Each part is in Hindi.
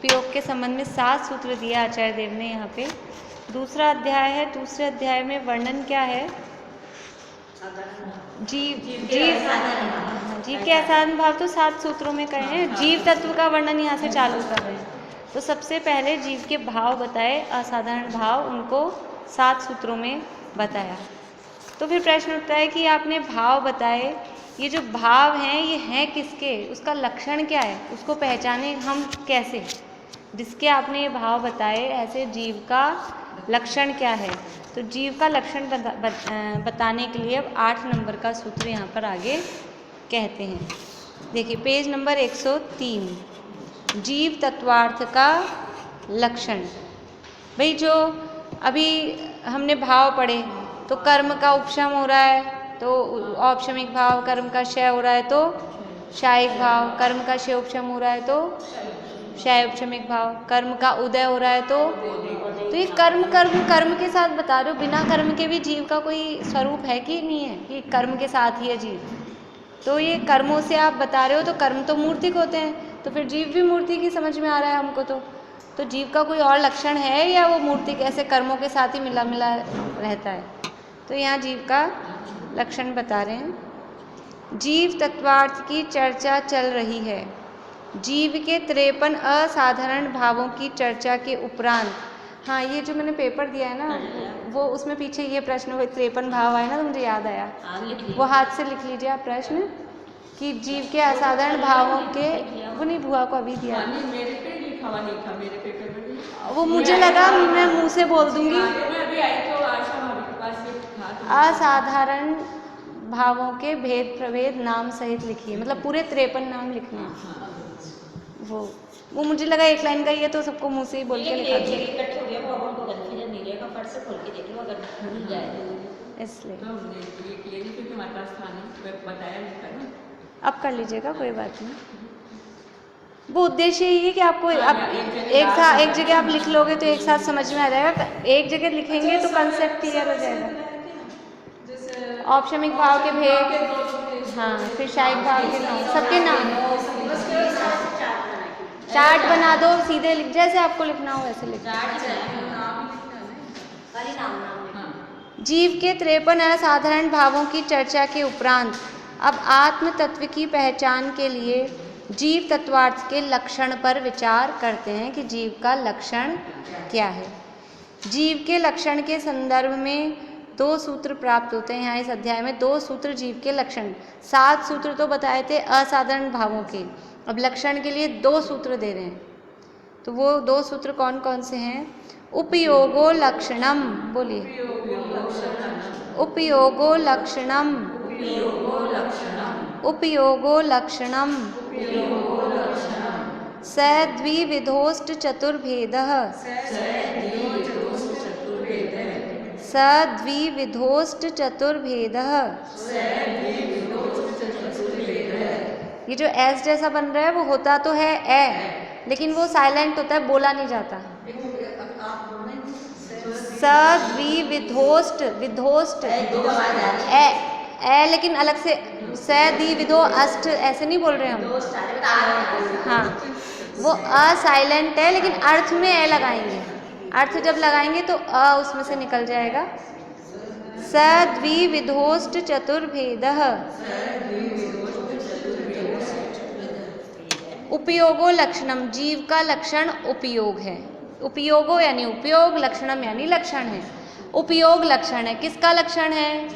उपयोग के संबंध में 7 सूत्र दिया आचार्य देव ने यहाँ पे। दूसरा अध्याय है, दूसरे अध्याय में वर्णन क्या है? जीव के असाधारण भाव तो 7 सूत्रों में कहे हैं। जीव तत्व का वर्णन यहाँ से चालू कर रहे हैं। तो सबसे पहले जीव के भाव बताए, असाधारण भाव, उनको 7 सूत्रों में बताया। तो फिर प्रश्न उठता है कि आपने भाव बताए, ये जो भाव हैं ये हैं किसके, उसका लक्षण क्या है, उसको पहचाने हम कैसे? जिसके आपने ये भाव बताए, ऐसे जीव का लक्षण क्या है? तो जीव का लक्षण बताने के लिए अब 8 नंबर का सूत्र यहाँ पर आगे कहते हैं। देखिए पेज नंबर 103, जीव तत्वार्थ का लक्षण। भाई जो अभी हमने भाव पढ़े, तो कर्म का उपशम हो रहा है तो औपशमिक भाव, कर्म का क्षय हो रहा है तो क्षयिक भाव, कर्म का क्षय उपशम हो रहा है तो क्षय उपशमिक भाव, कर्म का उदय हो रहा है तो ये कर्म के साथ बता रहे हो। बिना कर्म के भी जीव का कोई स्वरूप है कि नहीं है कि कर्म के साथ ही है जीव? तो ये कर्मों से आप बता रहे हो, तो कर्म तो मूर्तिक होते हैं, तो फिर जीव भी मूर्ति की समझ में आ रहा है हमको। तो जीव का कोई और लक्षण है या वो मूर्तिक ऐसे कर्मों के साथ ही मिला मिला रहता है? तो यहाँ जीव का लक्षण बता रहे हैं। जीव तत्वार्थ की चर्चा चल रही है। जीव के 53 असाधारण भावों की चर्चा के उपरांत, हाँ ये जो मैंने पेपर दिया है ना, वो उसमें पीछे ये प्रश्न हुए 53 भाव आए ना, तो मुझे याद आया, वो हाथ से लिख लीजिए आप प्रश्न कि जीव के असाधारण भावों के, वो नहीं बुआ को अभी दिया, मेरे पे लिखा हुआ नहीं था, मेरे पेपर में भी वो मुझे लगा मैं मुंह से बोल दूंगी। असाधारण भावों के भेद प्रभेद नाम सहित लिखिए, मतलब पूरे 53 नाम लिखने हैं। वो मुझे लगा एक लाइन का ही है तो सबको मुंह से ही बोल के लिखा दिया, इसलिए अब कर लीजिएगा, कोई बात नहीं। वो उद्देश्य यही है कि आपको एक जगह आप लिख लोगे तो एक साथ समझ में आ जाएगा, एक जगह लिखेंगे तो कंसेप्ट क्लियर हो जाएगा। औपशमिक भाव के भेद, हाँ, फिर क्षयिक भाव के नाम, सबके नाम चार्ट बना दो, सीधे लिख, जैसे आपको लिखना हो वैसे लिख। जीव के 53 असाधारण भावों की चर्चा के उपरांत अब आत्म तत्व की पहचान के लिए जीव तत्वार्थ के लक्षण पर विचार करते हैं कि जीव का लक्षण क्या है। जीव के लक्षण के संदर्भ में 2 सूत्र प्राप्त होते हैं। यहाँ इस अध्याय में 2 सूत्र जीव के लक्षण, 7 सूत्र तो बताए थे असाधारण भावों के, अब लक्षण के लिए 2 सूत्र दे रहे हैं। तो वो 2 सूत्र कौन कौन से हैं? उपयोगो लक्षणम, बोलिए, उपयोगो लक्षणम, उपयोगो लक्षणम, सद्विविधोष्ट चतुर्भेदः, सद्विविधोष्ट चतुर्भेदः। ये जो एस जैसा बन रहा है वो होता तो है ए, लेकिन वो साइलेंट होता है, बोला नहीं जाता। सद्विविधोष्ट, विधोष्ट ए लेकिन अलग से, सद्विविधो अष्ट ऐसे नहीं बोल रहे हम, हाँ वो असाइलेंट है, लेकिन अर्थ में ए लगाएंगे, अर्थ जब लगाएंगे तो अ उसमें से निकल जाएगा। सद्विविधोष्ट चतुर्भेदः। उपयोगो लक्षणम, जीव का लक्षण उपयोग है। उपयोगो यानी उपयोग, लक्षणम यानी लक्षण है। उपयोग लक्षण है, किसका लक्षण है?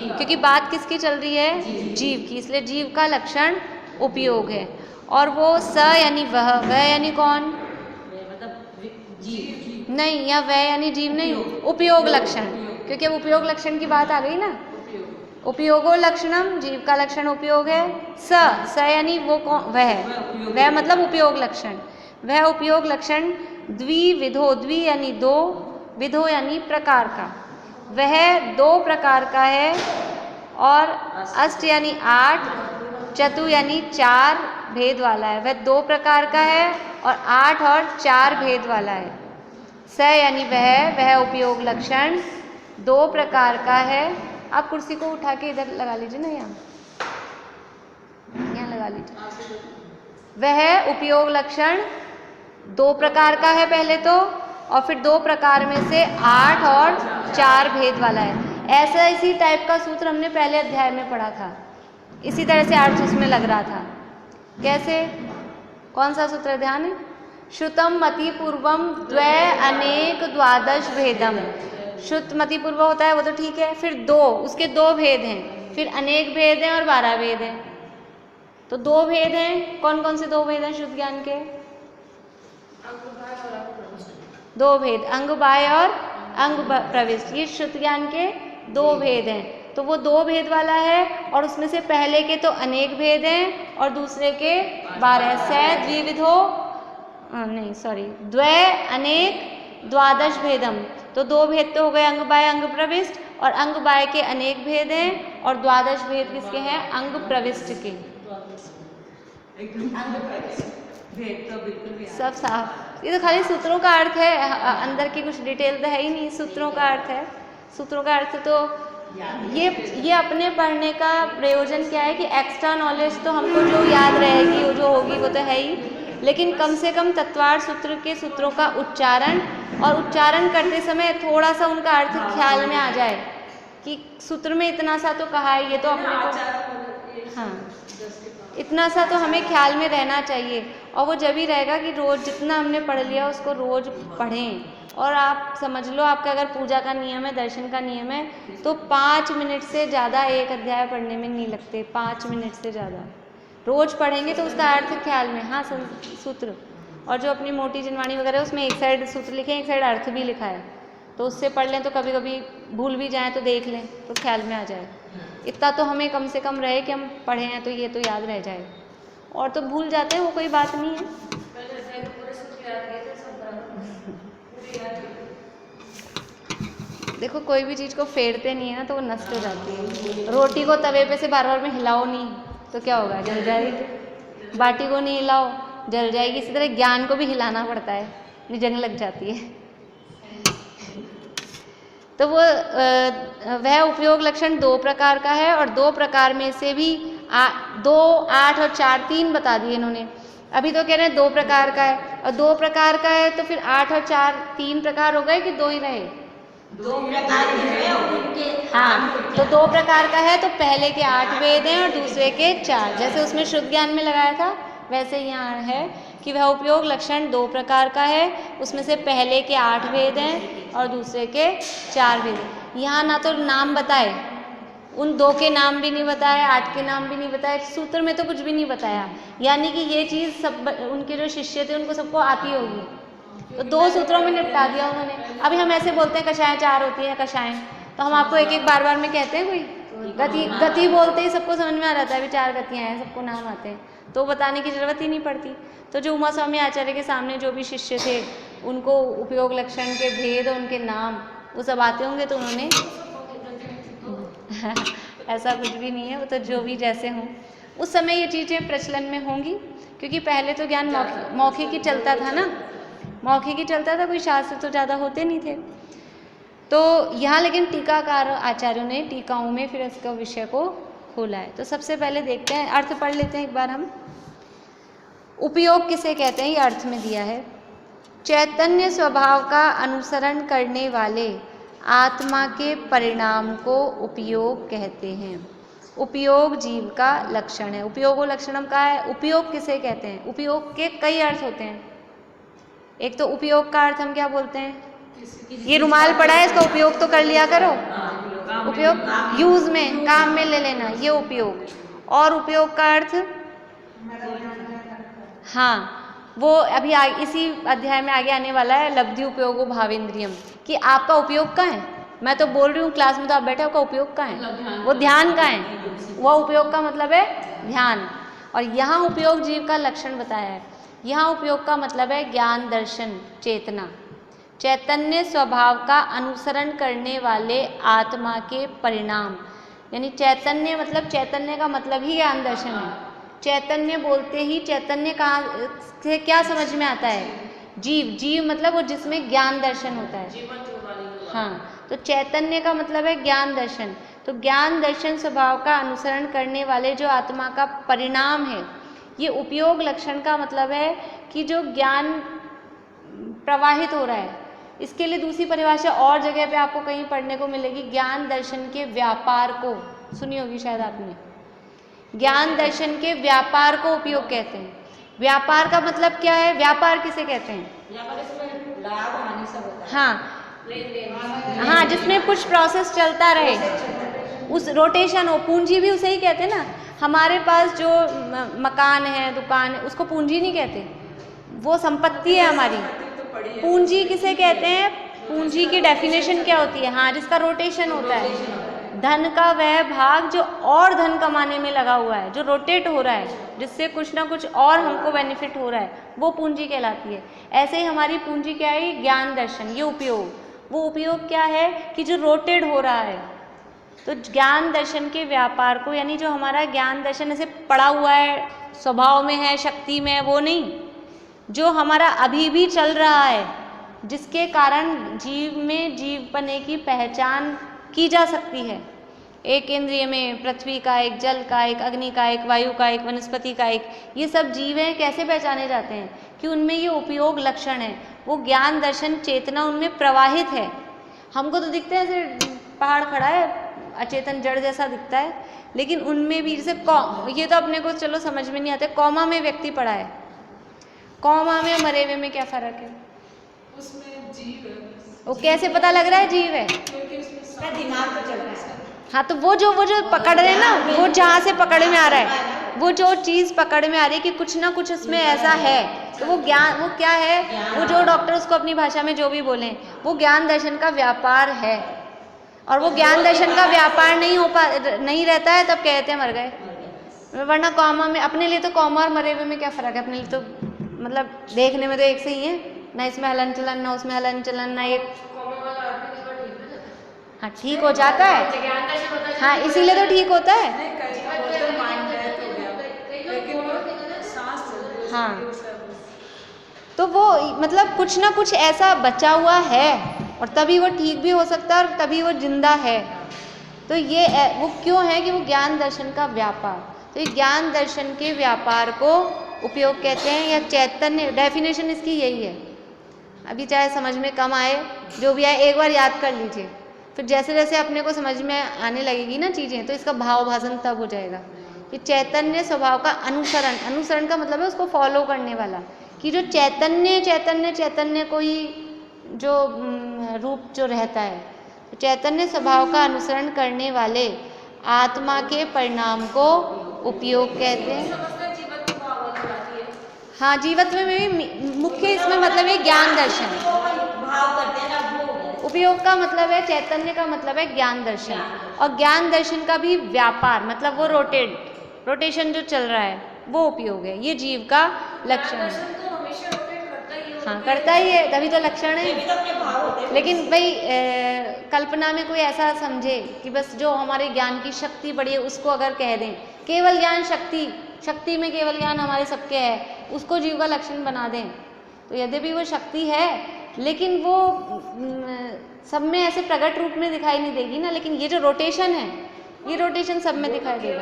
क्योंकि बात किसकी चल रही है? जीव की, इसलिए जीव का लक्षण उपयोग है। और वो स यानी वह यानी कौन? जीव नहीं, या वह यानी जीव नहीं, उपयोग लक्षण, क्योंकि अब उपयोग लक्षण की बात आ गई ना। उपयोगो लक्षणम, जीव का लक्षण उपयोग है। स यानी वो कौन? वह मतलब उपयोग लक्षण। वह उपयोग लक्षण द्विविधो, द्वि यानी 2, विधो यानी प्रकार का, वह 2 प्रकार का है। और अष्ट यानी 8, चतु यानी 4 भेद वाला है। वह 2 प्रकार का है और 8 और 4 भेद वाला है। स यानी वह उपयोग लक्षण 2 प्रकार का है। आप कुर्सी को उठा के इधर लगा लीजिए ना, यहाँ लगा लीजिए। वह उपयोग लक्षण 2 प्रकार का है पहले तो, और फिर 2 प्रकार में से 8 और 4 भेद वाला है। ऐसा इसी टाइप का सूत्र हमने पहले अध्याय में पढ़ा था, इसी तरह से अर्थ उसमें लग रहा था। कैसे, कौन सा सूत्र ध्यान है? श्रुतम मति पूर्वम द्वै अनेक द्वादश भेदम। श्रुत मति पूर्व होता है वो तो ठीक है, फिर 2, उसके 2 भेद हैं, फिर अनेक भेद हैं और 12 भेद हैं। तो 2 भेद हैं, कौन कौन से 2 भेद हैं शुद्ध ज्ञान के? 2 भेद, अंग बाह्य और अंग प्रविष्ट, ये शुद्ध ज्ञान के 2 भेद हैं। तो वो 2 भेद वाला है, और उसमें से पहले के तो अनेक भेद हैं और दूसरे के 12। द्विविधो नहीं सॉरी द्वै अनेक द्वादश भेदम। तो 2 भेद तो हो गए अंग बाह्य अंग प्रविष्ट, और अंग बाह्य के अनेक भेद हैं, और द्वादश भेद किसके हैं? अंग प्रविष्ट के। सब साफ, ये तो खाली सूत्रों का अर्थ है, अंदर की कुछ डिटेल तो है ही नहीं, सूत्रों का अर्थ है। सूत्रों का अर्थ तो ये अपने पढ़ने का प्रयोजन क्या है कि एक्स्ट्रा नॉलेज तो हमको जो याद रहेगी, वो जो होगी वो तो है ही, लेकिन कम से कम तत्वार्थ सूत्र के सूत्रों का उच्चारण, और उच्चारण करते समय थोड़ा सा उनका अर्थ ख्याल में आ जाए कि सूत्र में इतना सा तो कहा है, ये तो अपने को, हाँ इतना सा तो हमें ख्याल में रहना चाहिए। और वो जब ही रहेगा कि रोज़ जितना हमने पढ़ लिया उसको रोज़ पढ़ें। और आप समझ लो, आपका अगर पूजा का नियम है, दर्शन का नियम है, तो 5 मिनट से ज़्यादा एक अध्याय पढ़ने में नहीं लगते, 5 मिनट से ज़्यादा रोज़ पढ़ेंगे तो उसका अर्थ ख्याल में। हाँ सूत्र, और जो अपनी मोटी जिनवाणी वगैरह उसमें एक साइड सूत्र लिखे हैं, एक साइड अर्थ भी लिखा है, तो उससे पढ़ लें तो कभी कभी भूल भी जाएं तो देख लें तो ख्याल में आ जाए। इतना तो हमें कम से कम रहे कि हम पढ़े हैं तो ये तो याद रह जाए, और तो भूल जाते हैं वो कोई बात नहीं है। देखो कोई भी चीज़ को फेरते नहीं है ना तो वो नष्ट हो जाती है। रोटी को तवे पे से बार बार में हिलाओ नहीं तो क्या होगा? जल जाएगी। बाटी को नहीं हिलाओ, जल जाएगी। इसी तरह ज्ञान को भी हिलाना पड़ता है, नहीं जंग लग जाती है। तो वो वह उपयोग लक्षण 2 प्रकार का है, और 2 प्रकार में से भी 2, 8 और 4 3 बता दिए इन्होंने। अभी तो कह रहे हैं 2 प्रकार का है, और 2 प्रकार का है तो फिर 8 और 4 3 प्रकार हो गए कि 2 ही रहे? 2 प्रकार के, हाँ तो 2 प्रकार का है तो पहले के 8 वेद हैं और दूसरे के 4। जैसे उसमें शुद्ध ज्ञान में लगाया था वैसे यहाँ है कि वह उपयोग लक्षण 2 प्रकार का है, उसमें से पहले के 8 वेद हैं और दूसरे के 4 वेद हैं। यहाँ ना तो नाम बताए, उन 2 के नाम भी नहीं बताए, 8 के नाम भी नहीं बताए, सूत्र में तो कुछ भी नहीं बताया। यानी कि ये चीज़ सब उनके जो शिष्य थे उनको सबको आती होगी, तो 2 सूत्रों में निपटा दिया उन्होंने। अभी हम ऐसे बोलते हैं कषाय 4 होती है कषाय, तो हम आपको एक एक बार बार में कहते हैं कोई गति बोलते ही सबको समझ में आ जाता है, अभी 4 गतियाँ हैं, सबको नाम आते हैं, तो बताने की जरूरत ही नहीं पड़ती। तो जो उमा स्वामी आचार्य के सामने जो भी शिष्य थे उनको उपयोग लक्षण के भेद और उनके नाम वो सब आते होंगे, तो उन्होंने ऐसा कुछ भी नहीं है, वो तो जो भी जैसे हों उस समय ये चीज़ें प्रचलन में होंगी, क्योंकि पहले तो ज्ञान मौखिक ही चलता था ना, मौखिक ही चलता था, कोई शास्त्र तो ज़्यादा होते नहीं थे। तो यहाँ लेकिन टीकाकार आचार्यों ने टीकाओं में फिर इसका विषय को खोला है। तो सबसे पहले देखते हैं, अर्थ पढ़ लेते हैं एक बार हम। उपयोग किसे कहते हैं ये अर्थ में दिया है। चैतन्य स्वभाव का अनुसरण करने वाले आत्मा के परिणाम को उपयोग कहते हैं। उपयोग जीव का लक्षण है। उपयोगो लक्षणम का है। उपयोग किसे कहते हैं? उपयोग के कई अर्थ होते हैं। एक तो उपयोग का अर्थ हम क्या बोलते हैं, ये रुमाल पड़ा है इसका उपयोग तो कर लिया करो, उपयोग यूज में काम में ले लेना, ये उपयोग। और उपयोग का अर्थ हाँ वो अभी इसी अध्याय में आगे आने वाला है, लब्धि उपयोगो भावेंद्रियम, कि आपका उपयोग कहाँ है। मैं तो बोल रही हूँ क्लास में तो आप बैठे, आपका उपयोग कहाँ है? वो ध्यान कहाँ है? वो उपयोग का मतलब है ध्यान। और यहाँ उपयोग जीव का लक्षण बताया है। यहाँ उपयोग का मतलब है ज्ञान दर्शन चेतना, चैतन्य स्वभाव का अनुसरण करने वाले आत्मा के परिणाम। यानी चैतन्य मतलब, चैतन्य का मतलब ही ज्ञान दर्शन है। चैतन्य बोलते ही चैतन्य कहाँ से क्या समझ में आता है? जीव। जीव मतलब वो जिसमें ज्ञान दर्शन होता है। हाँ तो चैतन्य का मतलब है ज्ञान दर्शन। तो ज्ञान दर्शन स्वभाव का अनुसरण करने वाले जो आत्मा का परिणाम है, ये उपयोग लक्षण का मतलब है कि जो ज्ञान प्रवाहित हो रहा है। इसके लिए दूसरी परिभाषा और जगह पे आपको कहीं पढ़ने को मिलेगी, ज्ञान दर्शन के व्यापार को सुनी होगी शायद आपने। ज्ञान दर्शन के व्यापार को उपयोग कहते हैं। व्यापार का मतलब क्या है? व्यापार किसे कहते हैं? लाभ हानि सब होता है। हाँ हाँ, जिसमें कुछ प्रोसेस चलता रहे, उस रोटेशन हो, पूंजी भी उसे ही कहते हैं ना। हमारे पास जो मकान है, दुकान है, उसको पूंजी नहीं कहते, वो संपत्ति है हमारी। पूंजी किसे कहते हैं? पूंजी की डेफिनेशन क्या होती है? हाँ, जिसका रोटेशन होता है, धन का वह भाग जो और धन कमाने में लगा हुआ है, जो रोटेट हो रहा है, जिससे कुछ ना कुछ और हमको बेनिफिट हो रहा है, वो पूंजी कहलाती है। ऐसे ही हमारी पूंजी क्या है? ज्ञान दर्शन, ये उपयोग। वो उपयोग क्या है कि जो रोटेट हो रहा है। तो ज्ञान दर्शन के व्यापार को, यानी जो हमारा ज्ञान दर्शन ऐसे पड़ा हुआ है, स्वभाव में है, शक्ति में है, वो नहीं, जो हमारा अभी भी चल रहा है, जिसके कारण जीव में जीवपने की पहचान की जा सकती है। एक इंद्रिय में पृथ्वी का एक, जल का एक, अग्नि का एक, वायु का एक, वनस्पति का एक, ये सब जीव हैं। कैसे पहचाने जाते हैं? कि उनमें ये उपयोग लक्षण है, वो ज्ञान दर्शन चेतना उनमें प्रवाहित है। हमको तो दिखते हैं ऐसे पहाड़ खड़ा है, अचेतन जड़ जैसा दिखता है, लेकिन उनमें भी जैसे ये तो अपने को चलो समझ में नहीं आते, कौमा में व्यक्ति पड़ा है, कौमा में मरे हुए में क्या फर्क है? उसमें जीव है, वो कैसे पता लग रहा है जीव है? क्योंकि उसमें उसका दिमाग तो चल रहा है। हाँ, तो वो जो पकड़ रहे हैं ना, वो जहाँ से पकड़ में आ रहा है, वो जो चीज़ पकड़ में आ रही है कि कुछ ना कुछ उसमें ऐसा है, तो वो ज्ञान, वो क्या है? वो जो डॉक्टर उसको अपनी भाषा में जो भी बोलें, वो ज्ञान दर्शन का व्यापार है। और वो ज्ञान दर्शन का व्यापार नहीं रहता है, तब कहते हैं मर गए। वरना कौमा में, अपने लिए तो कौमा और मरे हुए में क्या फ़र्क है? अपने लिए तो मतलब देखने में तो एक से ही है ना, इसमें हलन चलन ना उसमें हलन चलन ना, एक हाँ ठीक हो जाता है। हाँ, इसीलिए तो ठीक होता है। नहीं, कई बार बोलते हैं माइंड डेथ हो गया, लेकिन वो सांस चल रही है, हाँ। उसकी तो वो मतलब कुछ ना कुछ ऐसा बचा हुआ है, और तभी वो ठीक भी हो सकता है और तभी वो जिंदा है। तो ये वो क्यों है कि वो ज्ञान दर्शन का व्यापार। तो ये ज्ञान दर्शन के व्यापार को उपयोग कहते हैं, या चैतन्य, डेफिनेशन इसकी यही है। अभी चाहे समझ में कम आए, जो भी आए, एक बार याद कर लीजिए, फिर जैसे जैसे अपने को समझ में आने लगेगी ना चीज़ें, तो इसका भाव भाषण तब हो जाएगा कि चैतन्य स्वभाव का अनुसरण, अनुसरण का मतलब है उसको फॉलो करने वाला, कि जो चैतन्य चैतन्य चैतन्य को ही जो रूप जो रहता है, तो चैतन्य स्वभाव का अनुसरण करने वाले आत्मा के परिणाम को उपयोग कहते हैं। हाँ, जीवत्व में भी मुख्य इसमें मतलब है ज्ञान दर्शन। भाव करते हैं ना, वो उपयोग का मतलब है, चैतन्य का मतलब है ज्ञान दर्शन, और ज्ञान दर्शन का भी व्यापार मतलब वो रोटेशन जो चल रहा है, वो उपयोग है। ये जीव का लक्षण है। हाँ, करता ही है, तभी तो लक्षण है। भी तो अपने भाव होते हैं। लेकिन भाई कल्पना में कोई ऐसा समझे कि बस जो हमारे ज्ञान की शक्ति बड़ी है उसको अगर कह दें, केवल ज्ञान शक्ति में केवल ज्ञान हमारे सबके है, उसको जीव का लक्षण बना दें, तो यद्यपि वो शक्ति है, लेकिन वो सब में ऐसे प्रकट रूप में दिखाई नहीं देगी ना। लेकिन ये जो रोटेशन है, ये रोटेशन सब में दिखाई देगा।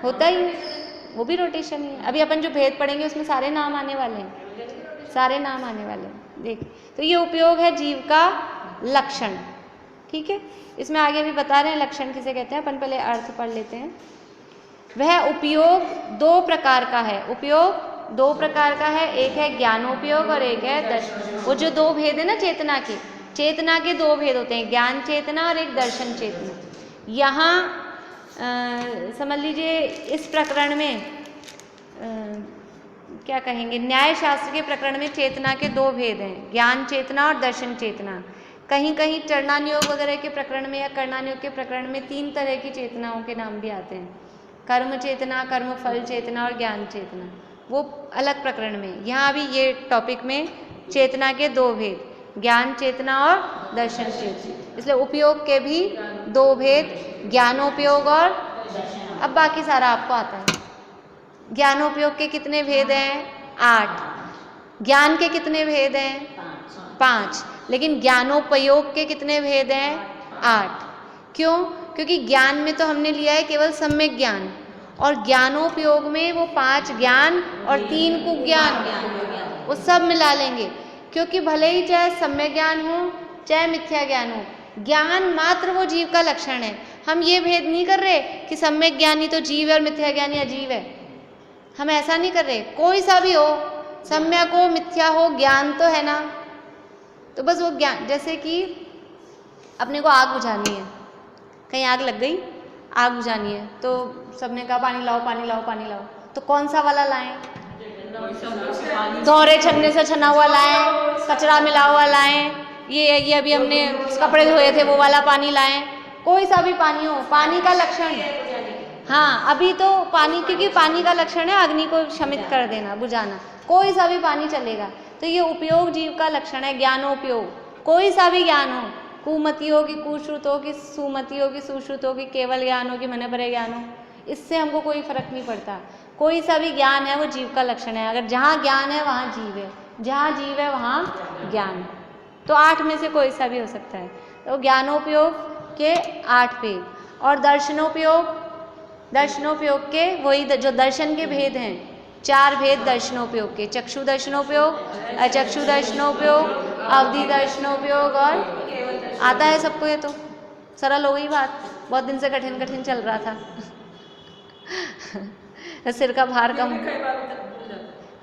होता ही है, वो भी रोटेशन ही है। अभी अपन जो भेद पढ़ेंगे उसमें सारे नाम आने वाले हैं, सारे नाम आने वाले हैं, देख। तो ये उपयोग है जीव का लक्षण, ठीक है। इसमें आगे भी बता रहे हैं लक्षण किसे कहते हैं। अपन पहले अर्थ पढ़ लेते हैं। वह उपयोग दो प्रकार का है, उपयोग दो प्रकार का है, एक है ज्ञानोपयोग और एक है दर्शन। वो जो दो भेद है ना चेतना के दो भेद होते हैं, ज्ञान चेतना और एक दर्शन चेतना। यहाँ समझ लीजिए इस प्रकरण में क्या कहेंगे, न्याय शास्त्र के प्रकरण में चेतना के दो भेद हैं, ज्ञान चेतना और दर्शन चेतना। कहीं कहीं चरणानुयोग वगैरह के प्रकरण में या कर्णानुयोग के प्रकरण में तीन तरह की चेतनाओं के नाम भी आते हैं, कर्म चेतना, कर्म फल चेतना और ज्ञान चेतना, वो अलग प्रकरण में। यहाँ भी ये टॉपिक में चेतना के दो भेद, ज्ञान चेतना और दर्शन चेतना, इसलिए उपयोग के भी दो भेद, ज्ञानोपयोग और अब बाकी सारा आपको आता है। ज्ञानोपयोग के कितने भेद हैं? 8। ज्ञान के कितने भेद हैं? 5। लेकिन ज्ञानोपयोग के कितने भेद हैं? 8। क्यों? क्योंकि ज्ञान में तो हमने लिया है केवल सम्यक ज्ञान, और ज्ञानोपयोग में वो 5 ज्ञान और 3 कुज्ञान, वो सब मिला लेंगे, क्योंकि भले ही चाहे सम्यक ज्ञान हो चाहे मिथ्या ज्ञान हो, ज्ञान मात्र वो जीव का लक्षण है। हम ये भेद नहीं कर रहे कि सम्यक ज्ञानी तो जीव है और मिथ्या ज्ञानी अजीव है, हम ऐसा नहीं कर रहे। कोई सा भी हो, सम्यक हो मिथ्या हो, ज्ञान तो है ना। तो बस वो ज्ञान, जैसे कि अपने को आग बुझानी है, कहीं आग लग गई, आग बुझानी है, तो सबने कहा पानी लाओ पानी लाओ पानी लाओ, तो कौन सा वाला लाएं? दोहरे छन्ने से छना हुआ लाएं, कचरा मिला हुआ लाएं, ये अभी हमने कपड़े धोए थे वो वाला पानी लाएं, कोई सा भी पानी हो, पानी का लक्षण है। हाँ, अभी तो पानी, क्योंकि पानी का लक्षण है अग्नि को शमित कर देना, बुझाना, कोई सा भी पानी चलेगा। तो ये उपयोग जीव का लक्षण है, ज्ञानोपयोग। कोई सा भी ज्ञान हो, कुमति हो कि कुश्रुत हो कि सुमति हो कि सुश्रुत हो कि केवल ज्ञान हो कि मन भरे ज्ञान हो, इससे हमको कोई फर्क नहीं पड़ता। कोई सा भी ज्ञान है वो जीव का लक्षण है। अगर जहाँ ज्ञान है वहाँ जीव है, जहाँ जीव है वहाँ ज्ञान है। तो 8 में से कोई सा भी हो सकता है। तो ज्ञानोपयोग के 8 भेद, और दर्शनोपयोग, दर्शनोपयोग के वही जो दर्शन के भेद हैं, 4 भेद दर्शनोपयोग के, चक्षु दर्शनोपयोग, अचक्षु दर्शनोपयोग, अवधि दर्शनोपयोग, और आता है सबको। ये तो सरल हो गई बात, बहुत दिन से कठिन कठिन चल रहा था। सिर का भार कम।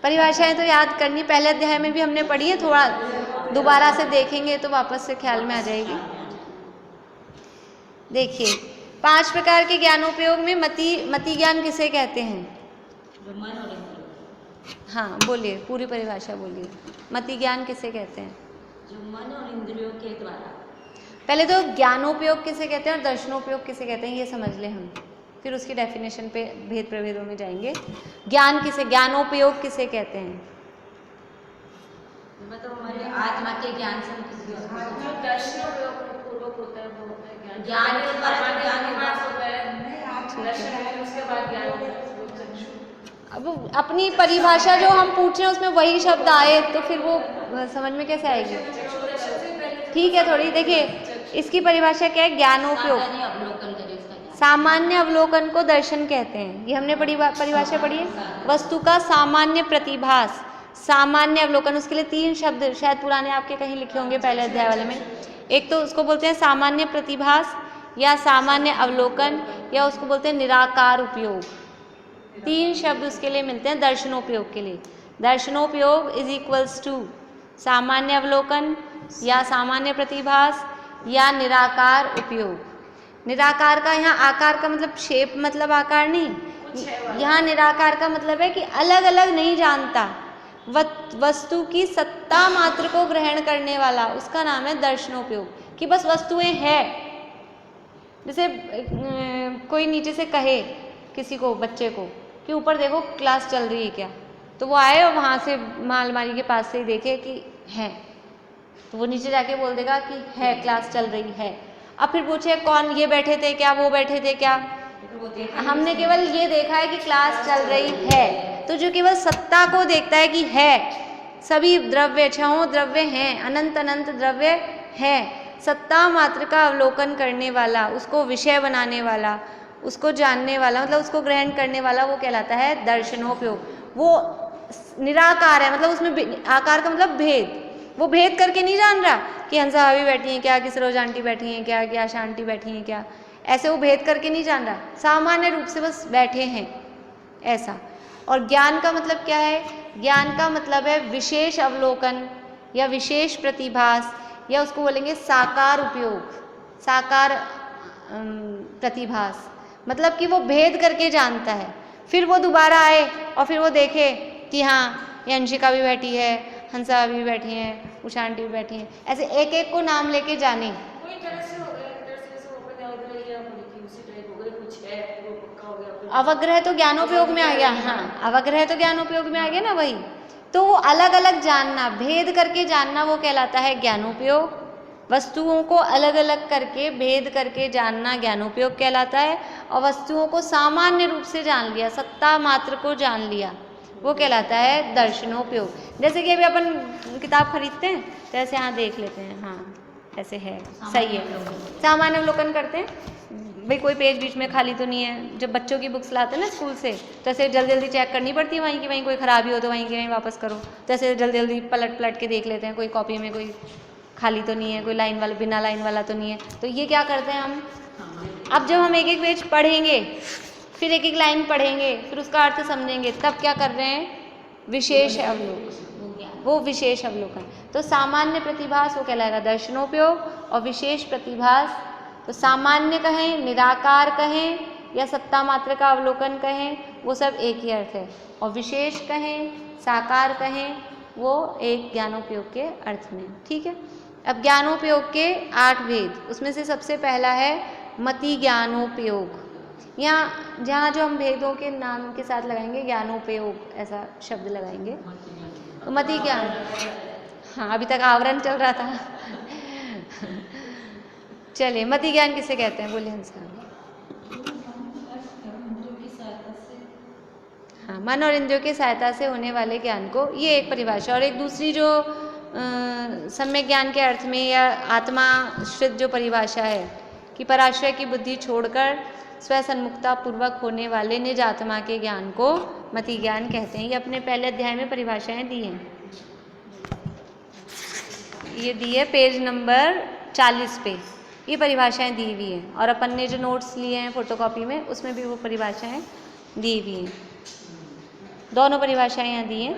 परिभाषाएं तो याद करनी, पहले अध्याय में भी हमने पढ़ी है, थोड़ा दोबारा से देखेंगे तो वापस से ख्याल में आ जाएगी। देखिए, 5 प्रकार के ज्ञानोपयोग में मति ज्ञान किसे कहते हैं? जो मन और इंद्रियों। हाँ बोलिए, पूरी परिभाषा बोलिए। मति ज्ञान किसे कहते हैं? जो मन और इंद्रियों के द्वारा। पहले तो ज्ञानोपयोग किसे कहते हैं और दर्शनोपयोग किसे कहते हैं ये समझ लें हम, फिर उसकी डेफिनेशन पे भेद प्रभेदों में जाएंगे। ज्ञान किसे, ज्ञानोपयोग किसे कहते हैं? मतलब हमारे आत्मा के ज्ञान से हम किसी जो दर्शनोपयोग पूर्वक होता है वो होता है ज्ञान। ज्ञान के द्वारा ज्ञान के बाद होता है दर्शन, उसके बाद ज्ञान होता है। अब अपनी परिभाषा जो हम पूछ रहे हैं उसमें वही शब्द आए तो फिर वो समझ में कैसे आएगी? ठीक है, थोड़ी देखिए इसकी परिभाषा क्या है? ज्ञानोपयोग, अवलोकन करें उसका ज्ञान। सामान्य अवलोकन को दर्शन कहते हैं। ये हमने परिभाषा पढ़ी है। वस्तु का सामान्य प्रतिभास, सामान्य अवलोकन, उसके लिए 3 शब्द शायद पुराने आपके कहीं लिखे होंगे पहले अध्याय वाले में। एक तो उसको बोलते हैं सामान्य प्रतिभास या सामान्य अवलोकन, या उसको बोलते हैं निराकार उपयोग। 3 शब्द उसके लिए मिलते हैं दर्शनोपयोग के लिए। दर्शनोपयोग इज इक्वल्स टू सामान्य अवलोकन या सामान्य प्रतिभास या निराकार उपयोग। निराकार का यहाँ आकार का मतलब शेप, मतलब आकार नहीं, यहाँ निराकार का मतलब है कि अलग अलग नहीं जानता, वस्तु की सत्ता मात्र को ग्रहण करने वाला, उसका नाम है दर्शनोपयोग। कि बस वस्तुएं हैं, जैसे कोई नीचे से कहे किसी को, बच्चे को, कि ऊपर देखो क्लास चल रही है क्या, तो वो आए और वहाँ से अलमारी के पास से ही देखे कि है, तो वो नीचे जाके बोल देगा कि है, क्लास चल रही है। अब फिर पूछे कौन, ये बैठे थे क्या, वो बैठे थे क्या, हमने केवल ये देखा है कि क्लास चल रही है। तो जो केवल सत्ता को देखता है कि है, सभी द्रव्य, छहों द्रव्य हैं, अनंत अनंत द्रव्य है, सत्ता मात्र का अवलोकन करने वाला, उसको विषय बनाने वाला, उसको जानने वाला, मतलब उसको ग्रहण करने वाला, वो कहलाता है दर्शनोपयोग। वो निराकार है, मतलब उसमें आकार का मतलब भेद, वो भेद करके नहीं जान रहा कि हंसा भाभी बैठी हैं क्या, कि सरोज आंटी बैठी हैं क्या, कि आशा आंटी बैठी हैं क्या, ऐसे वो भेद करके नहीं जान रहा, सामान्य रूप से बस बैठे हैं ऐसा। और ज्ञान का मतलब क्या है? ज्ञान का मतलब है विशेष अवलोकन या विशेष प्रतिभास, या उसको बोलेंगे साकार उपयोग, साकार प्रतिभास, मतलब कि वो भेद करके जानता है। फिर वो दोबारा आए और फिर वो देखे कि हाँ ये अंशिका भी बैठी है, हंसा भी बैठी हैं, उषा आंटी भी बैठी हैं, ऐसे एक एक को नाम लेके जाने। कोई तरह से हो गया, उसी टाइप हो गया, कुछ है वो पक्का हो गया। अवग्रह तो ज्ञानोपयोग में आ गया। हाँ, अवग्रह तो ज्ञानोपयोग में आ गया ना, वही तो वो अलग अलग जानना, भेद करके जानना, वो कहलाता है ज्ञानोपयोग। वस्तुओं को अलग अलग करके भेद करके जानना ज्ञानोपयोग कहलाता है। और वस्तुओं को सामान्य रूप से जान लिया, सत्ता मात्र को जान लिया, वो कहलाता है दर्शनोपयोग। जैसे कि अभी अपन किताब खरीदते हैं तो ऐसे यहाँ देख लेते हैं, हाँ ऐसे है, सही है, सामान्य अवलोकन करते हैं, भाई कोई पेज बीच में खाली तो नहीं है। जब बच्चों की बुक्स लाते हैं ना स्कूल से, तो ऐसे जल्दी जल्दी चेक करनी पड़ती है, वहीं की वहीं कोई ख़राबी हो तो वहीं की वहीं वापस करो। तो ऐसे जल्दी जल्दी पलट पलट के देख लेते हैं कोई कॉपी में कोई खाली तो नहीं है, कोई लाइन वाला बिना लाइन वाला तो नहीं है। तो ये क्या करते हैं हम, अब जब हम एक एक पेज पढ़ेंगे, फिर एक एक लाइन पढ़ेंगे, फिर उसका अर्थ समझेंगे, तब क्या कर रहे हैं, विशेष अवलोकन, वो विशेष अवलोकन। तो सामान्य प्रतिभास वो कहलाएगा दर्शनोपयोग, और विशेष प्रतिभास तो सामान्य कहें, निराकार कहें या सत्ता मात्र का अवलोकन कहें, वो सब एक ही अर्थ है। और विशेष कहें, साकार कहें, वो एक ज्ञानोपयोग के अर्थ में। ठीक है। अब ज्ञानोपयोग के 8 भेद, उसमें से सबसे पहला है मति ज्ञानोपयोग। यहाँ जहाँ जो हम भेदों के नाम के साथ लगाएंगे ज्ञानोपयोग ऐसा शब्द लगाएंगे। तो मति ज्ञान, हाँ अभी तक आवरण चल रहा था। चलिए, मति ज्ञान किसे कहते हैं, बोले हंसा। हाँ, मन और इंद्रियों की सहायता से होने वाले ज्ञान को, ये एक परिभाषा। और एक दूसरी जो सम्यक ज्ञान के अर्थ में या आत्माश्रित जो परिभाषा है कि पराश्रय की बुद्धि छोड़कर स्वसन्मुखता पूर्वक होने वाले निज आत्मा के ज्ञान को मति ज्ञान कहते हैं। ये अपने पहले अध्याय में परिभाषाएं दी हैं, ये दी है पेज नंबर 40 पे, ये परिभाषाएं दी हुई हैं। और अपन ने जो नोट्स लिए हैं फोटोकॉपी में, उसमें भी वो परिभाषाएं दी हुई हैं। दोनों परिभाषाएं यहाँ दी हैं।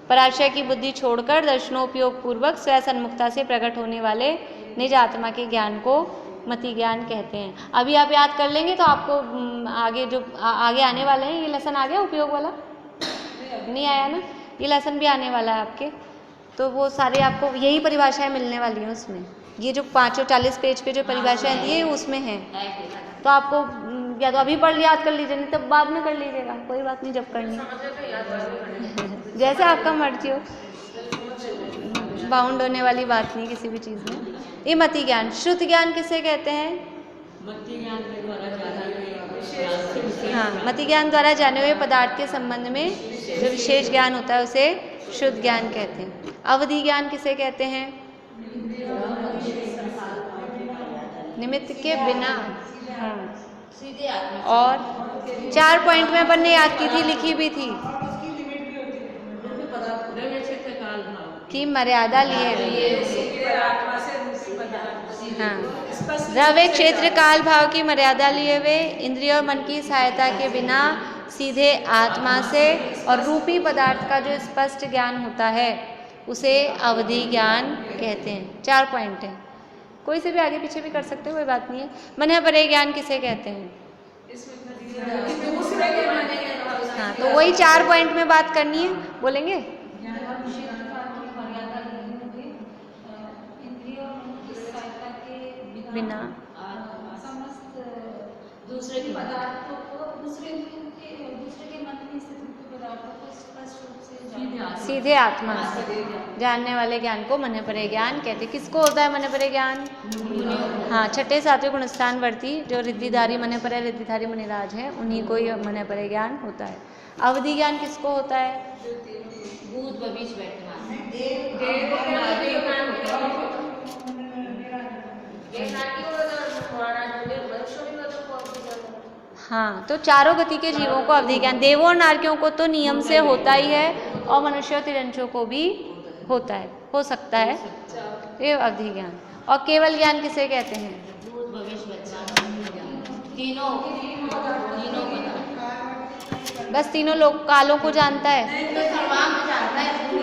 पराश्रय की बुद्धि छोड़कर दर्शनोपयोग पूर्वक स्वसन्मुखता से प्रकट होने वाले निज आत्मा के ज्ञान को मति ज्ञान कहते हैं। अभी आप याद कर लेंगे तो आपको आगे जो आगे आने वाले हैं, ये लेसन आ गया उपयोग वाला, नहीं आया ना, ये लेसन भी आने वाला है आपके, तो वो सारे आपको यही परिभाषाएं मिलने वाली हैं उसमें। ये जो 540 पेज पे जो परिभाषाएं दी है उसमें हैं। तो आपको या तो अभी पढ़ याद कर लीजिए, नहीं तब बाद में कर लीजिएगा, कोई बात नहीं, जब करनी जैसे आपका मर्जी हो, बाउंड होने वाली बात नहीं किसी भी चीज़ में। ये मति ज्ञान। श्रुत ज्ञान किसे कहते हैं, हाँ, मति ज्ञान द्वारा जाने हुए पदार्थ के संबंध में जो विशेष ज्ञान होता है उसे शुद्ध ज्ञान कहते हैं। अवधि ज्ञान किसे कहते हैं, निमित्त के बिना, हाँ, और 4 पॉइंट में अपन ने याद की थी, लिखी भी थी कि मर्यादा लिए, हाँ, द्रव्य क्षेत्र काल भाव की मर्यादा लिए हुए, इंद्रिय और मन की सहायता के बिना सीधे आत्मा से और रूपी पदार्थ का जो स्पष्ट ज्ञान होता है उसे अवधि ज्ञान कहते हैं। 4 पॉइंट हैं, कोई से भी आगे पीछे भी कर सकते हो, कोई बात नहीं है। मन परे ज्ञान किसे कहते हैं, हाँ, तो वही 4 पॉइंट में बात करनी है, बोलेंगे। बिना समस्त दूसरे के पदार्थों को, दूसरे के मन में स्थित पदार्थों को स्पष्ट रूप से सीधे आत्मा से जानने वाले ज्ञान को मन परे ज्ञान कहते हैं। किसको होता है मन परे ज्ञान, हाँ, 6ठे 7वें गुणस्थान वर्ती जो रिद्धिधारी मन परे रिद्धिधारी मुनिराज है, उन्हीं को ही मन परे ज्ञान होता है। अवधि ज्ञान किसको होता है, भूत भविष्य वर्तमान। हाँ, तो चारों गति के जीवों को अवधि ज्ञान, देवों और नारकियों को तो नियम से होता ही है, और मनुष्य और तिरंचों को भी होता है, हो सकता है, ये अवधि ज्ञान। और केवल ज्ञान किसे कहते हैं, भूत भविष्य वर्तमान, तीनों बस तीनों लोक कालों को जानता है,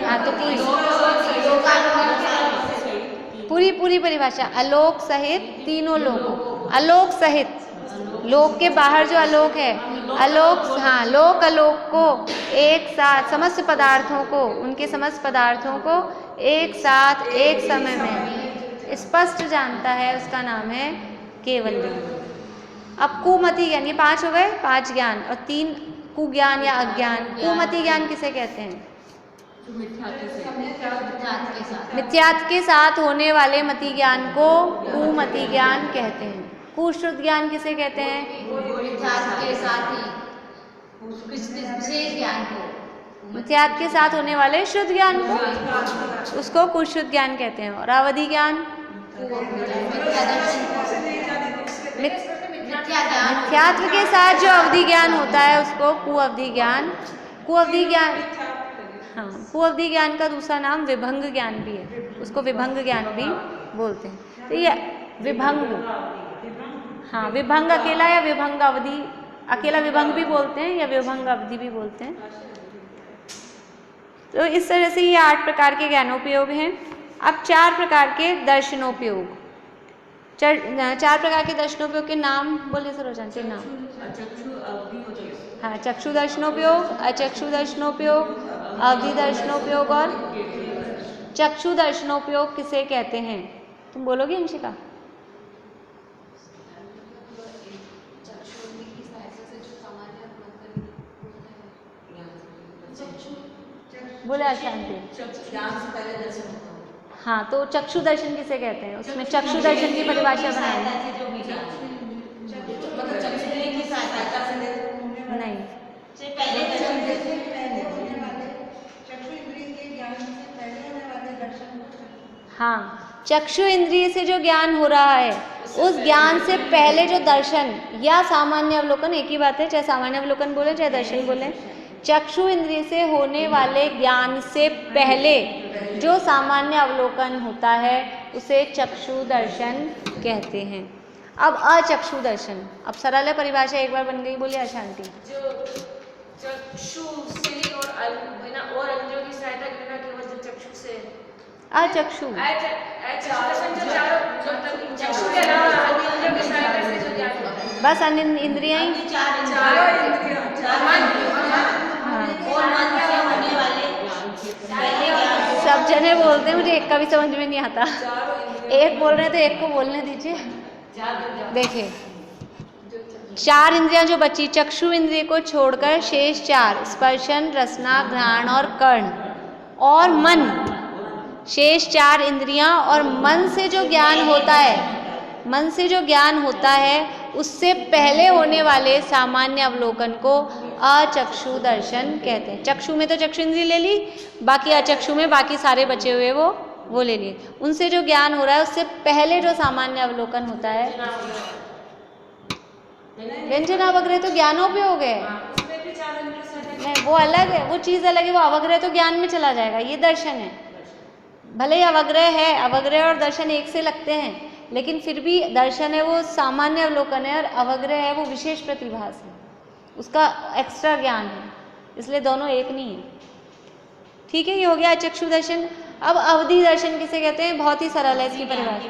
हाँ, तो पूरी परिभाषा, अलोक सहित तीनों लोक, अलोक सहित, लोक के बाहर जो अलोक है, अलोक, हाँ, लोक अलोक को एक साथ, समस्त पदार्थों को, उनके समस्त पदार्थों को एक साथ एक समय में स्पष्ट जानता है, उसका नाम है केवल ज्ञान। अब कुमति ज्ञान, ये 5 हो गए, 5 ज्ञान, और 3 कुज्ञान या अज्ञान। कुमति ज्ञान किसे कहते हैं, मिथ्यात्व के साथ होने वाले मति ज्ञान को कुमति ज्ञान कहते हैं। कुश्रुत ज्ञान किसे कहते हैं, के साथ ही विशेष ज्ञान को, मिथ्यात्व के साथ होने वाले शुद्ध ज्ञान को, उसको कुश्रुत ज्ञान कहते हैं। और अवधि ज्ञान, मिथ्यात्व के साथ जो अवधि ज्ञान होता है उसको कुअवधि ज्ञान, कुअवधि ज्ञान, हाँ कुअवधि ज्ञान का दूसरा नाम विभंग ज्ञान भी है, उसको विभंग ज्ञान भी बोलते हैं। तो ये विभंग, हाँ विभंग अकेला या विभंग अवधि, अकेला विभंग भी बोलते हैं या विभंग अवधि भी बोलते हैं। तो इस तरह से ये 8 प्रकार के ज्ञानोपयोग हैं। अब 4 प्रकार के दर्शनोपयोग, 4 प्रकार के दर्शनोपयोग के नाम बोलिए सरोजन के नाम। हाँ, चक्षु दर्शनोपयोग, अचक्षु दर्शनोपयोग, अवधि दर्शनोपयोग और चक्षु दर्शनोपयोग किसे कहते हैं? तुम बोलोगे अंशिका? बोले अशांति। हाँ, तो चक्षु दर्शन किसे कहते हैं? उसमें चक्षु दर्शन की परिभाषा बनाएंगे। नहीं, हाँ, चक्षु इंद्रिय से जो ज्ञान हो रहा है उस ज्ञान से पहले जो दर्शन या सामान्य अवलोकन, एक ही बात है, चाहे सामान्य अवलोकन बोले चाहे दर्शन बोले, चक्षु इंद्रिय से होने वाले ज्ञान से पहले जो सामान्य अवलोकन होता है उसे चक्षु दर्शन कहते हैं। अब अचक्षु दर्शन, अब सरल परिभाषा एक बार बन गई, बोलिए अशांति। जो चक्षु से ही और बिना और इंद्रियों की सहायता के बिना केवल जो चक्षु से अचक्षु, चक्षु के अलावा अन्य इंद्रियों की सहायता से जो ज्ञान होता है, बस अन्य इंद्रियां ही, सब जने बोलते हैं, मुझे एक का भी समझ में नहीं आता। एक बोल रहे हैं तो एक को बोलने दीजिए। देखिए 4 इंद्रियां जो बची, चक्षु इंद्रिय को छोड़कर शेष 4 स्पर्शन, रसना, घ्राण और कर्ण और मन, शेष 4 इंद्रियां और मन से जो ज्ञान होता है, मन से जो ज्ञान होता है उससे पहले होने वाले सामान्य अवलोकन को अचक्षु दर्शन कहते हैं। चक्षु में तो चक्षु इंद्रिय ले ली, बाकी अचक्षु में बाकी सारे बचे हुए वो ले लिए। उनसे जो ज्ञान हो रहा है उससे पहले जो सामान्य अवलोकन होता है, व्यंजन अवग्रह तो ज्ञानोपयोग है, नहीं वो अलग है, वो चीज़ अलग है, वो अवग्रह तो ज्ञान में चला जाएगा, ये दर्शन है। भले ही अवग्रह है, अवग्रह और दर्शन एक से लगते हैं, लेकिन फिर भी दर्शन है वो सामान्य अवलोकन है और अवग्रह है वो विशेष प्रतिभास है, उसका एक्स्ट्रा ज्ञान है, इसलिए दोनों एक नहीं है। ठीक है, ये हो गया चक्षु दर्शन। अब अवधि दर्शन किसे कहते हैं? बहुत ही सरल है इसकी परिभाषा।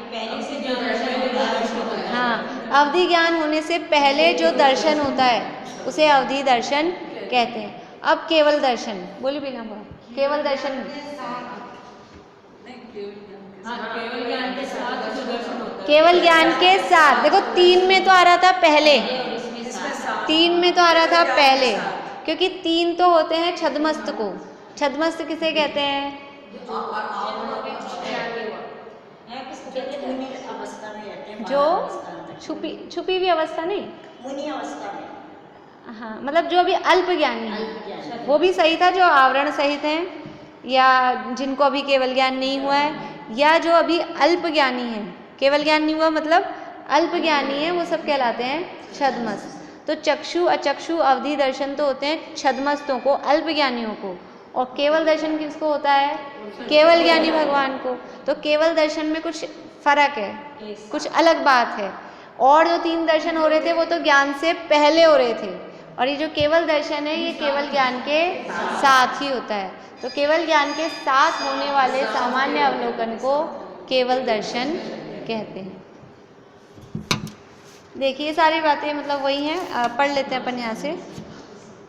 हाँ, अवधि ज्ञान होने से पहले जो दर्शन होता है उसे अवधि दर्शन कहते हैं। अब केवल दर्शन, बोली बिना बात, केवल दर्शन, केवल ज्ञान के साथ, देखो 3 में तो आ रहा था पहले, 3 में तो आ रहा था पहले, क्योंकि 3 तो होते हैं छद्मस्त को। छद्मस्त किसे कहते हैं? जो छुपी हुई अवस्था नहीं, हाँ मतलब जो अभी अल्प ज्ञानी है, वो भी सही था, जो आवरण सहित हैं या जिनको अभी केवल ज्ञान नहीं हुआ है, या जो अभी अल्प ज्ञानी है, केवल ज्ञान नहीं हुआ मतलब अल्प ज्ञानी है, वो सब कहलाते हैं छद्मस्त। तो चक्षु अचक्षु अवधि दर्शन तो होते हैं छद्मस्तों को, अल्प ज्ञानियों को, और केवल दर्शन किसको होता है? केवल ज्ञानी भगवान को। तो केवल दर्शन में कुछ फर्क है, कुछ अलग बात है। और जो 3 दर्शन हो रहे थे वो तो ज्ञान से पहले हो रहे थे, और ये जो केवल दर्शन है ये केवल ज्ञान के साथ ही होता है। तो केवल ज्ञान के साथ होने वाले सामान्य अवलोकन को केवल दर्शन कहते हैं। देखिए सारी बातें मतलब वही हैं, पढ़ लेते हैं अपन यहाँ से।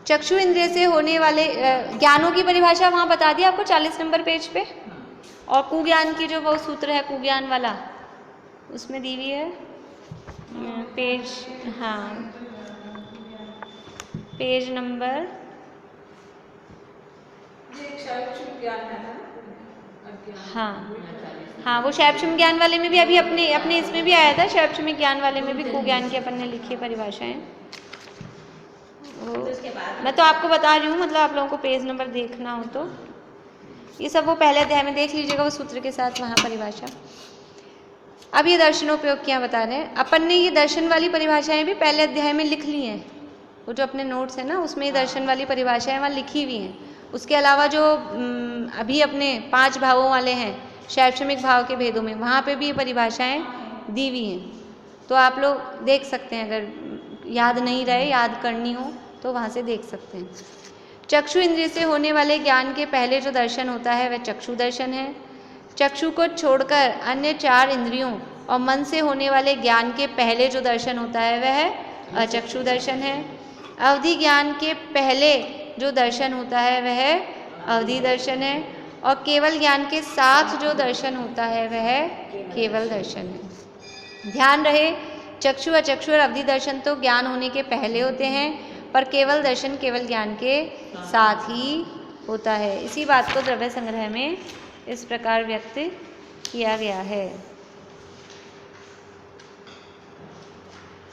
चक्षु इंद्रिय से होने वाले ज्ञानों की परिभाषा वहाँ बता दी आपको 40 नंबर पेज पे, और कुज्ञान की जो वो सूत्र है कुज्ञान वाला उसमें दी हुई है पेज, हाँ पेज नंबर, हाँ हाँ वो शैक्षिक ज्ञान वाले में भी अभी अपने इसमें भी आया था, शैक्षिक ज्ञान वाले में भी कुज्ञान की अपन ने लिखी है परिभाषाएं। मैं तो आपको बता रही हूँ, मतलब आप लोगों को पेज नंबर देखना हो तो ये सब वो पहले अध्याय में देख लीजिएगा, वो सूत्र के साथ वहाँ परिभाषा। अब ये दर्शनोपयोगियाँ बता रहे हैं। अपन ने ये दर्शन वाली परिभाषाएं भी पहले अध्याय में लिख ली हैं, वो जो अपने नोट्स हैं ना उसमें ये दर्शन वाली परिभाषाएं वहाँ लिखी हुई हैं। उसके अलावा जो अभी अपने 5 भावों वाले हैं शैक्षणिक भाव के भेदों में, वहाँ पे भी ये परिभाषाएं दी हुई हैं, तो आप लोग देख सकते हैं। अगर याद नहीं रहे, याद करनी हो तो वहाँ से देख सकते हैं। चक्षु इंद्रिय से होने वाले ज्ञान के पहले जो दर्शन होता है वह चक्षु दर्शन है। चक्षु को छोड़कर अन्य 4 इंद्रियों और मन से होने वाले ज्ञान के पहले जो दर्शन होता है वह अचक्षु दर्शन है। अवधि ज्ञान के पहले जो दर्शन होता है वह अवधि दर्शन है, और केवल ज्ञान के साथ जो दर्शन होता है वह केवल दर्शन है। ध्यान रहे, चक्षु अचक्षु और अवधि दर्शन तो ज्ञान होने के पहले होते हैं, पर केवल दर्शन केवल ज्ञान के साथ ही होता है। इसी बात को द्रव्य संग्रह में इस प्रकार व्यक्त किया गया है।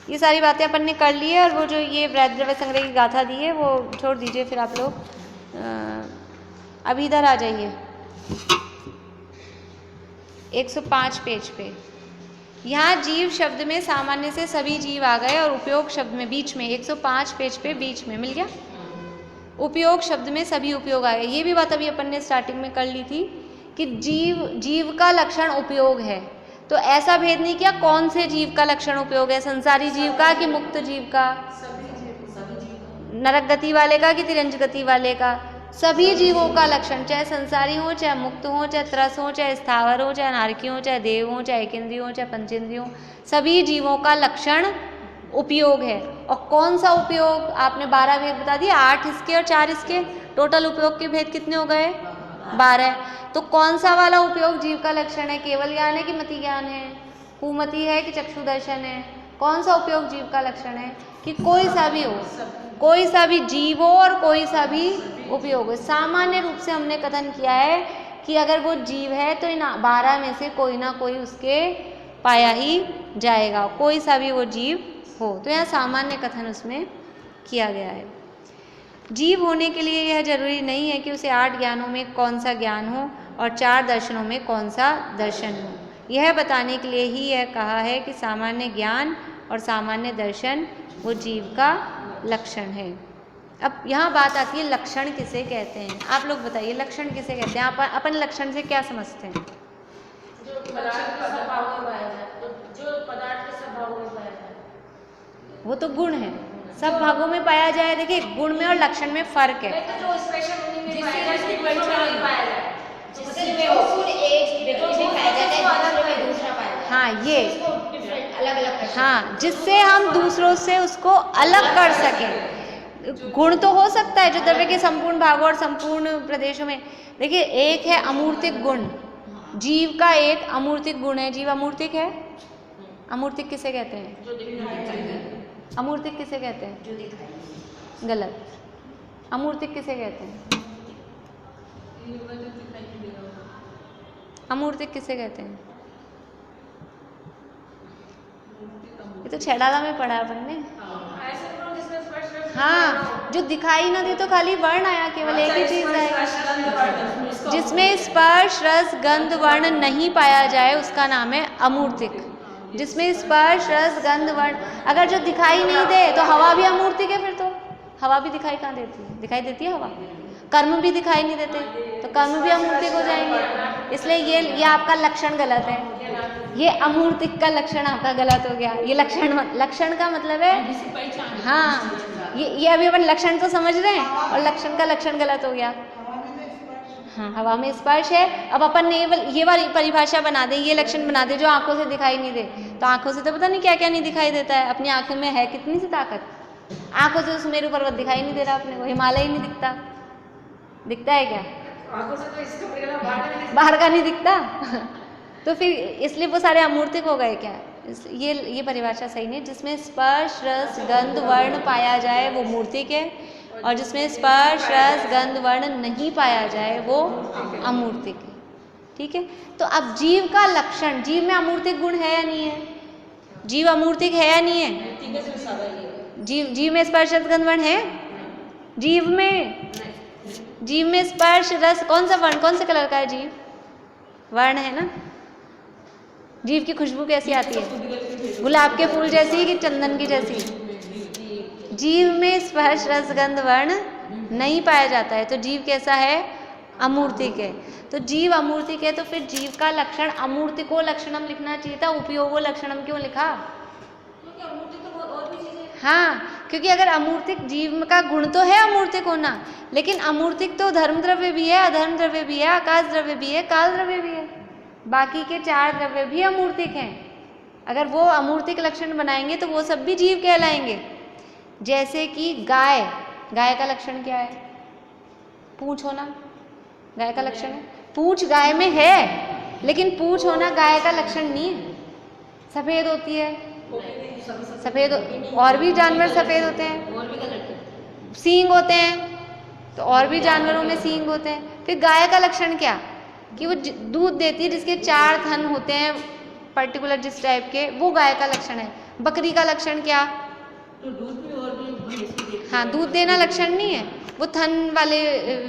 ये सारी बातें अपन ने कर ली है, और वो जो ये द्रव्य संग्रह की गाथा दी है वो छोड़ दीजिए, फिर आप लोग अभी इधर आ जाइए 105 पेज पे। यहाँ जीव शब्द में सामान्य से सभी जीव आ गए, और उपयोग शब्द में बीच में 105 पेज पे बीच में मिल गया, उपयोग शब्द में सभी उपयोग आ गए। ये भी बात अभी अपन ने स्टार्टिंग में कर ली थी कि जीव का लक्षण उपयोग है, तो ऐसा भेद नहीं किया कौन से जीव का लक्षण उपयोग है, संसारी जीव का कि मुक्त जीव का, नरक गति वाले का कि तिरंज गति वाले का, सभी जीवों का लक्षण, चाहे संसारी हो, चाहे मुक्त हो, चाहे त्रस हो, चाहे स्थावर हो, चाहे नारकी हो, चाहे देव हो, चाहे एकेंद्रिय हो, चाहे पंचेंद्रिय हो, सभी जीवों का लक्षण उपयोग है। और कौन सा उपयोग, आपने 12 भेद बता दिए, 8 इसके और 4 इसके, टोटल उपयोग के भेद कितने हो गए 12। तो कौन सा वाला उपयोग जीव का लक्षण है, केवल ज्ञान है कि मति ज्ञान है, कुमति है कि चक्षु दर्शन है, कौन सा उपयोग जीव का लक्षण है, कि कोई सा भी हो, कोई सा भी जीव हो और कोई सा भी उपयोग हो। सामान्य रूप से हमने कथन किया है कि अगर वो जीव है तो इन 12 में से कोई ना कोई उसके पाया ही जाएगा, कोई सा भी वो जीव हो, तो यहाँ सामान्य कथन उसमें किया गया है। जीव होने के लिए यह जरूरी नहीं है कि उसे 8 ज्ञानों में कौन सा ज्ञान हो और 4 दर्शनों में कौन सा दर्शन हो। यह बताने के लिए ही यह कहा है कि सामान्य ज्ञान और सामान्य दर्शन वो जीव का लक्षण है। अब यहाँ बात आती है लक्षण किसे कहते हैं, आप लोग बताइए लक्षण किसे कहते हैं, अपन लक्षण से क्या समझते हैं? जो पदार्थ के सब भागों में पाया जाए, तो जो पदार्थ के सब भागों में पाया जाए वो तो गुण है, सब भागों में पाया जाए। देखिए गुण में और लक्षण में फर्क है। तो जो स्पेशल उन्हीं में पाया जाए, दूसरों में नहीं पाया जाए, जिससे जो फूड एक व्यक्ति में पाया जाता है दूसरे में दूसरा पाया जाता है। हाँ ये अलग अलग, हाँ, जिससे हम दूसरों से उसको अलग कर सकें। गुण तो हो सकता है जो द्रव्य के संपूर्ण भागों और संपूर्ण प्रदेशों में। देखिए एक है अमूर्तिक गुण, जीव का एक अमूर्तिक गुण है। जीव अमूर्तिक है, अमूर्तिक किसे कहते हैं? अमूर्तिक किसे कहते हैं? जो दिखाई, गलत। अमूर्तिक किसे कहते हैं? अमूर्तिक किसे कहते हैं? ये तो छेड़ाला में पढ़ा अपन ने। हाँ, जो दिखाई ना दे तो खाली वर्ण आया, केवल एक ही चीज है जिसमें स्पर्श रस गंध वर्ण नहीं पाया जाए उसका नाम है अमूर्तिक। जिसमें स्पर्श रस गंध वर्ण, अगर जो दिखाई नहीं दे तो हवा भी अमूर्तिक है। फिर तो हवा भी दिखाई कहाँ देती है? दिखाई देती है हवा। कर्म भी दिखाई नहीं देते तो कर्म भी अमूर्तिक हो जाएंगे। इसलिए ये आपका लक्षण गलत है, ये अमूर्तिक का लक्षण आपका गलत हो गया। ये लक्षण का मतलब है, हाँ ये अभी अपन लक्षण तो समझ रहे हैं और लक्षण का लक्षण गलत हो गया। हाँ, हवा में स्पर्श है। अब अपन ने ये वाली परिभाषा बना दे, ये लक्षण बना दे जो आंखों से दिखाई नहीं दे, तो आंखों से तो पता नहीं क्या क्या नहीं दिखाई देता है। अपनी आंखों में है कितनी सी ताकत, आंखों से सुमेरु पर्वत दिखाई नहीं दे रहा अपने को, हिमालय ही नहीं दिखता। दिखता है क्या? आंखों से तो इसका बाहर का नहीं दिखता तो फिर इसलिए वो सारे अमूर्तिक हो गए क्या? ये परिभाषा सही नहीं। जिसमें स्पर्श रस गंध वर्ण पाया जाए वो मूर्तिक है, और जिसमें स्पर्श रस गंध वर्ण नहीं पाया जाए वो अमूर्तिक है। ठीक है, तो अब जीव का लक्षण, जीव में अमूर्तिक गुण है या नहीं है? जीव अमूर्तिक है या नहीं है? जीव में स्पर्श रस गंध वर्ण है? जीव में स्पर्श रस, कौन सा वर्ण, कौन से कलर का है जीव? वर्ण है ना, जीव की खुशबू कैसी आती है? गुलाब के फूल जैसी कि चंदन की जैसी? जीव में स्पर्श रस गंध वर्ण नहीं पाया जाता है, तो जीव कैसा है? अमूर्तिक है। तो जीव अमूर्तिक है, तो फिर जीव का लक्षण अमूर्तिको लक्षणम लिखना चाहिए था, उपयोगो लक्षणम क्यों लिखा? क्योंकि अमूर्ति तो बहुत और भी चीजें। हाँ, क्योंकि अगर अमूर्तिक, जीव का गुण तो है अमूर्तिक होना, लेकिन अमूर्तिक तो धर्म द्रव्य भी है, अधर्म द्रव्य भी है, आकाश द्रव्य भी है, काल द्रव्य भी है। बाकी के 4 द्रव्य भी अमूर्तिक हैं। अगर वो अमूर्तिक लक्षण बनाएंगे तो वो सब भी जीव कहलाएंगे। जैसे कि गाय, गाय का लक्षण क्या है? पूंछ होना गाय का लक्षण है। पूंछ गाय में है, लेकिन पूंछ होना गाय का लक्षण नहीं है। सफेद होती है, सफेद, और भी जानवर सफेद होते हैं। सींग होते हैं, तो और भी जानवरों में सींग होते हैं। फिर गाय का लक्षण क्या? कि वो दूध देती है, जिसके 4 थन होते हैं पर्टिकुलर जिस टाइप के, वो गाय का लक्षण है। बकरी का लक्षण क्या? तो दूध में और भी, हाँ, दूध देना लक्षण नहीं है, वो थन वाले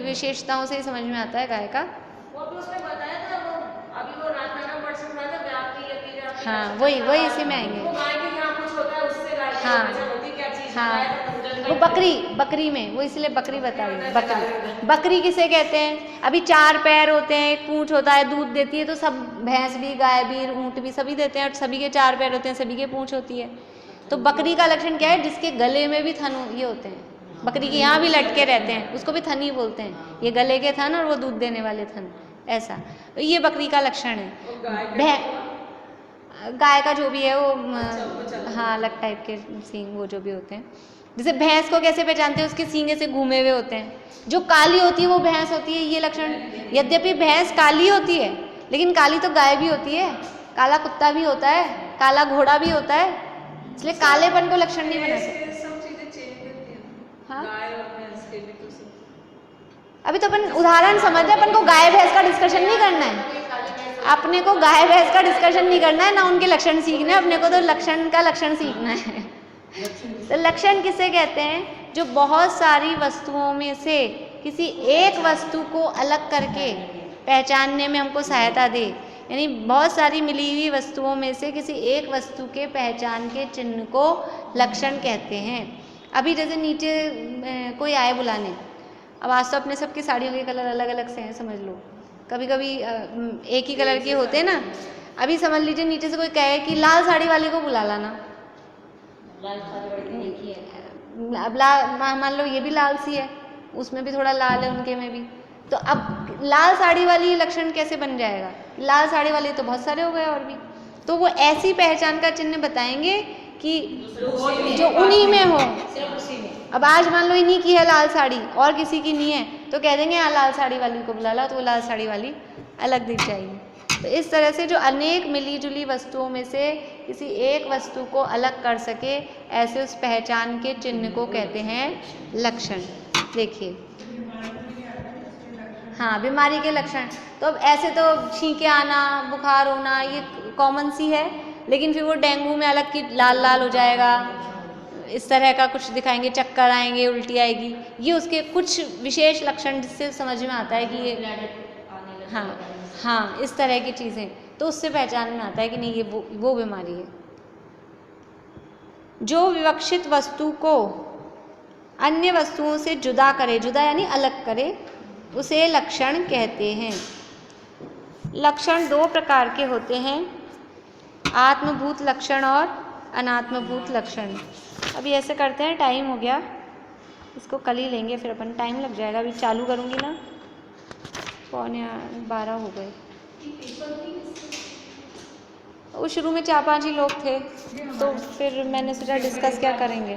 विशेषताओं से ही समझ में आता है गाय का। वो भी उसने बताया था, वो अभी वो रात में पर्सन था ना व्याप्ति या व्याप्ति। हाँ, वही इसी में आएंगे। वो गाय के यहाँ कुछ होता है, उससे गाय की हाँ, वजह होती क्या चीज? हाँ, गाय का पूजन वो बकरी में, वो इसलिए बकरी बता रही है। बकरी किसे कहते हैं? अभी 4 पैर होते हैं, एक पूंछ होता है, दूध देती है, तो सब भैंस भी, गाय भी, ऊंट भी सभी देते हैं, और सभी के 4 पैर होते हैं, सभी के पूंछ होती है। तो बकरी का लक्षण क्या है? जिसके गले में भी थन ये होते हैं, बकरी के यहाँ भी लटके रहते हैं, उसको भी थन ही बोलते हैं। ये गले के थन और वो दूध देने वाले थन, ऐसा। तो ये बकरी का लक्षण है। गाय का जो भी है वो, हाँ, अलग टाइप के सींग वो जो भी होते हैं। जैसे भैंस को कैसे पहचानते हैं? उसके सींगे से घूमे हुए होते हैं। जो काली होती है वो भैंस होती है, ये लक्षण। यद्यपि भैंस काली होती है, लेकिन काली तो गाय भी होती है, काला कुत्ता भी होता है, काला घोड़ा भी होता है, इसलिए कालेपन को लक्षण नहीं बना सकते। सब चीजें चेंज होती हैं। हाँ, गाय और भैंस के भी तो सब। अभी तो अपन उदाहरण समझ रहे हैं, अपन को गाय भैंस का डिस्कशन नहीं करना है। अपने को गाय भैंस का डिस्कशन नहीं करना है, ना उनके लक्षण सीखना है, अपने को तो लक्षण का लक्षण सीखना है। तो लक्षण किसे कहते हैं? जो बहुत सारी वस्तुओं में से किसी एक वस्तु को अलग करके पहचानने में हमको सहायता दे। यानी बहुत सारी मिली हुई वस्तुओं में से किसी एक वस्तु के पहचान के चिन्ह को लक्षण कहते हैं। अभी जैसे नीचे कोई आए बुलाने, अब आज तो अपने सबकी साड़ियों के कलर अलग अलग से हैं, समझ लो। कभी कभी एक ही कलर के होते हैं ना। अभी समझ लीजिए नीचे से कोई कहे कि लाल साड़ी वाले को बुला लाना, अब मान लो ये भी लाल सी है, उसमें भी थोड़ा लाल है, उनके में भी। तो अब लाल साड़ी वाली लक्षण कैसे बन जाएगा? लाल साड़ी वाले तो बहुत सारे हो गए और भी। तो वो ऐसी पहचान का चिन्ह बताएंगे कि जो उन्हीं में हो। अब आज मान लो इन्हीं की है लाल साड़ी और किसी की नहीं है, तो कह देंगे हाँ लाल साड़ी वाली को बुला ला, तो वो लाल साड़ी वाली अलग दिख जाएगी। तो इस तरह से जो अनेक मिली जुली वस्तुओं में से किसी एक वस्तु को अलग कर सके, ऐसे उस पहचान के चिन्ह को कहते हैं लक्षण। देखिए, हाँ, बीमारी के लक्षण तो अब ऐसे तो छींके आना, बुखार होना, ये कॉमन सी है, लेकिन फिर वो डेंगू में अलग की लाल लाल हो जाएगा, इस तरह का कुछ दिखाएंगे, चक्कर आएंगे, उल्टी आएगी, ये उसके कुछ विशेष लक्षण जिससे समझ में आता है कि ये, हाँ, इस तरह की चीज़ें, तो उससे पहचान में आता है कि नहीं ये वो बीमारी है। जो विवक्षित वस्तु को अन्य वस्तुओं से जुदा करे, जुदा यानी अलग करे, उसे लक्षण कहते हैं। लक्षण 2 प्रकार के होते हैं, आत्मभूत लक्षण और अनात्मभूत लक्षण। अभी ऐसे करते हैं, टाइम हो गया, इसको कल ही लेंगे, फिर अपन टाइम लग जाएगा, अभी चालू करूँगी ना, 11:15 हो गए। वो शुरू में 4-5 ही लोग थे, तो फिर मैंने सोचा डिस्कस क्या करेंगे।